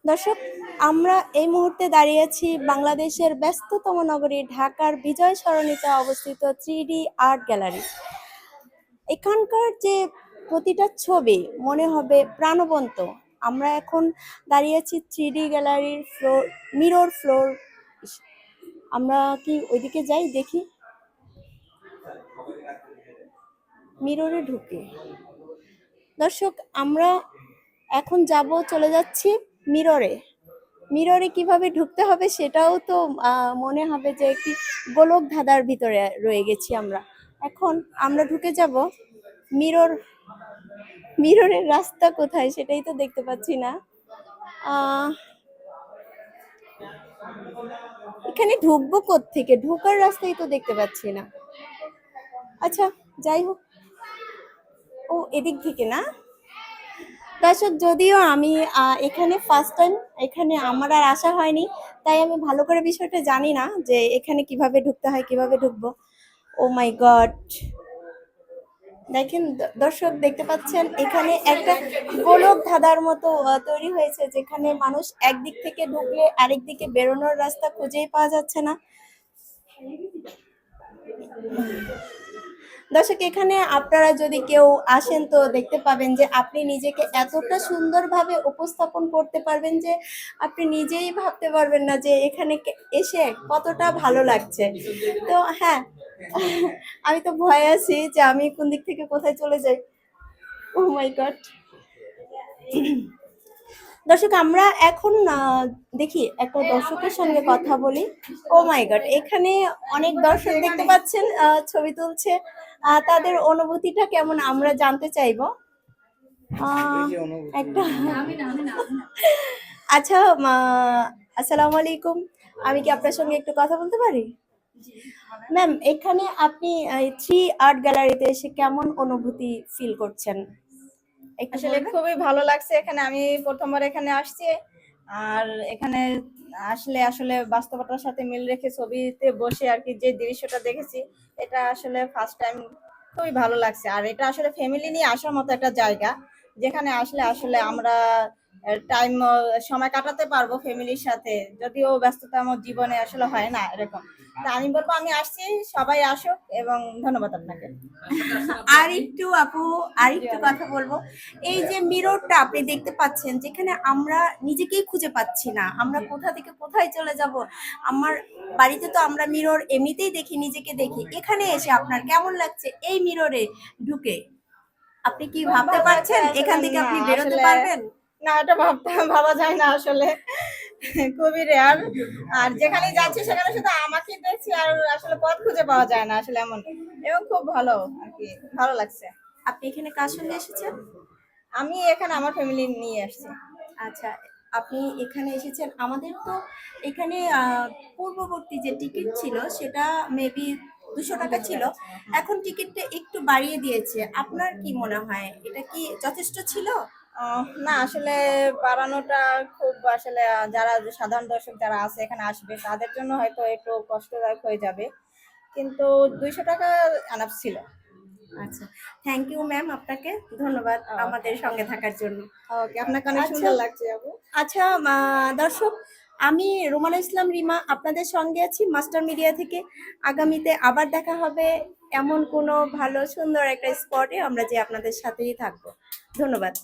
দর্শক, আমরা এই মুহূর্তে দাঁড়িয়ে আছি বাংলাদেশের ব্যস্ততম নগরী ঢাকার বিজয় সরণিতে অবস্থিত 3D আর্ট গ্যালারি। এখানকার যে প্রতিটা ছবি মনে হবে প্রাণবন্ত। আমরা এখন দাঁড়িয়ে আছি 3D গ্যালারির মিরর ফ্লোর। আমরা কি ওইদিকে যাই, দেখি মিররে ঢুকে। দর্শক, আমরা এখন চলে যাচ্ছি মিররে। মিররে কিভাবে ঢুকতে হবে সেটাও তো মনে হবে যে একটি গোলক ধাঁধার ভিতরে রয়ে গেছি আমরা। এখন আমরা ঢুকে যাব মিরর। মিররের রাস্তা কোথায় সেটাই তো দেখতে পাচ্ছি না। এখানে ঢুকবো কোত্থেকে? ঢোকার রাস্তাই তো দেখতে পাচ্ছি না। আচ্ছা, যাই হোক। ও, এদিক থেকে না? দর্শক, যদিও আমি এখানে ফার্স্ট টাইম, এখানে আমার আর আসা হয়নি, তাই আমি ভালো করে বিষয়টা জানি না যে এখানে কিভাবে ঢুকতে হয়, কিভাবে ঢুকবো। ও মাই গড! দেখেন দর্শক, দেখতে পাচ্ছেন এখানে একটা গোলক ধাঁধার মতো তৈরি হয়েছে, যেখানে মানুষ একদিক থেকে ঢুকলে আরেক দিকে বেরোনোর রাস্তা খুঁজেই পাওয়া যাচ্ছে না। দর্শক, এখানে আপনারা যদি কেউ আসেন তো দেখতে পাবেন যে আপনি নিজেকে এতটা সুন্দরভাবে উপস্থাপন করতে পারবেন যে আপনি নিজেই ভাবতে পারবেন না যে এখানে এসে কতটা ভালো লাগছে। তো হ্যাঁ, আমি তো ভয়ে আছি যে আমি কোন দিক থেকে কোথায় চলে যাই। ও মাই গড! দর্শক, আমরা এখন দেখি একটা দর্শকের সঙ্গে কথা বলি। ও মাই গড! এখানে অনেক দর্শক দেখতে পাচ্ছেন, ছবি তুলছে। তাদের অনুভূতিটা কেমন আমরা জানতে চাইবো। একটা আচ্ছা, আসসালামু আলাইকুম। আমি কি আপনার সঙ্গে একটু কথা বলতে পারি? ম্যাম, এখানে আপনি 3 আর্ট গ্যালারিতে এসে কেমন অনুভূতি ফিল করছেন? আসলে খুবই ভালো লাগছে। এখানে আমি প্রথমবার এখানে আসছি, আর এখানে আসলে আসলে বাস্তবতার সাথে মিল রেখে ছবিতে বসে আর কি যে দৃশ্যটা দেখেছি, এটা আসলে ফার্স্ট টাইম খুবই ভালো লাগছে। আর এটা আসলে ফ্যামিলি নিয়ে আসার মতো একটা জায়গা, যেখানে আসলে আসলে আমরা টাইম সময় কাটাতে পারবো ফ্যামিলির সাথে, যদিও ব্যস্ততা আমার জীবনে আসলে হয় না এরকম। তা আমি বলবো আমি আসছি, সবাই আসুক, এবং ধন্যবাদ আপনাকে। আর একটু আপু, আর একটু কথা বলবো। এই যে মিররটা আপনি দেখতে পাচ্ছেন, যেখানে আমরা নিজেকেই খুঁজে পাচ্ছি না, আমরা কোথা থেকে কোথায় চলে যাব। আমার বাড়িতে তো আমরা মিরর এমনিতেই দেখি, নিজেকে দেখি। এখানে এসে আপনার কেমন লাগছে এই মিররে ঢুকে? আপনি কি ভাবতে পারছেন এখান থেকে আপনি বেরোতে পারবেন? না, এটা ভাবা যায় না আসলে, খুবই রেয়ার। আর যেখানে যাচ্ছি সেখানে শুধু আমাকে দেখছি, আর আসলে পথ খুঁজে পাওয়া যায় না আসলে এমন। এবং খুব ভালো আর কি, ভালো লাগছে। আপনি এখানে কার সঙ্গে এসেছেন? আমি এখানে আমার ফ্যামিলি নিয়ে আসছি। আচ্ছা, আপনি এখানে এসেছেন। আমাদের তো এখানে পূর্ববর্তী যে টিকিট ছিল সেটা মেবি 200 টাকা ছিল। এখন টিকিটটা একটু বাড়িয়ে দিয়েছে। আপনার কি মনে হয়, এটা কি যথেষ্ট ছিল? না, আসলে বাড়ানোটা খুব আসলে যারা সাধারণ দর্শক যারা আছে এখানে আসবে তাদের জন্য হয়তো একটু কষ্টদায়ক হয়ে যাবে, কিন্তু 200 টাকা এনাফ ছিল। আচ্ছা, থ্যাংক ইউ ম্যাম, আপনাকে ধন্যবাদ আমাদের সঙ্গে থাকার জন্য। ওকে, আপনাকে অনেক সুন্দর লাগছে আপু। আচ্ছা, দর্শক, আমি রুমানা ইসলাম রিমা আপনাদের সঙ্গে আছি মাস্টার মিডিয়া থেকে। আগামীতে আবার দেখা হবে এমন কোনো ভালো সুন্দর একটা স্পটে, আমরা যে আপনাদের সাথেই থাকবো। ধন্যবাদ।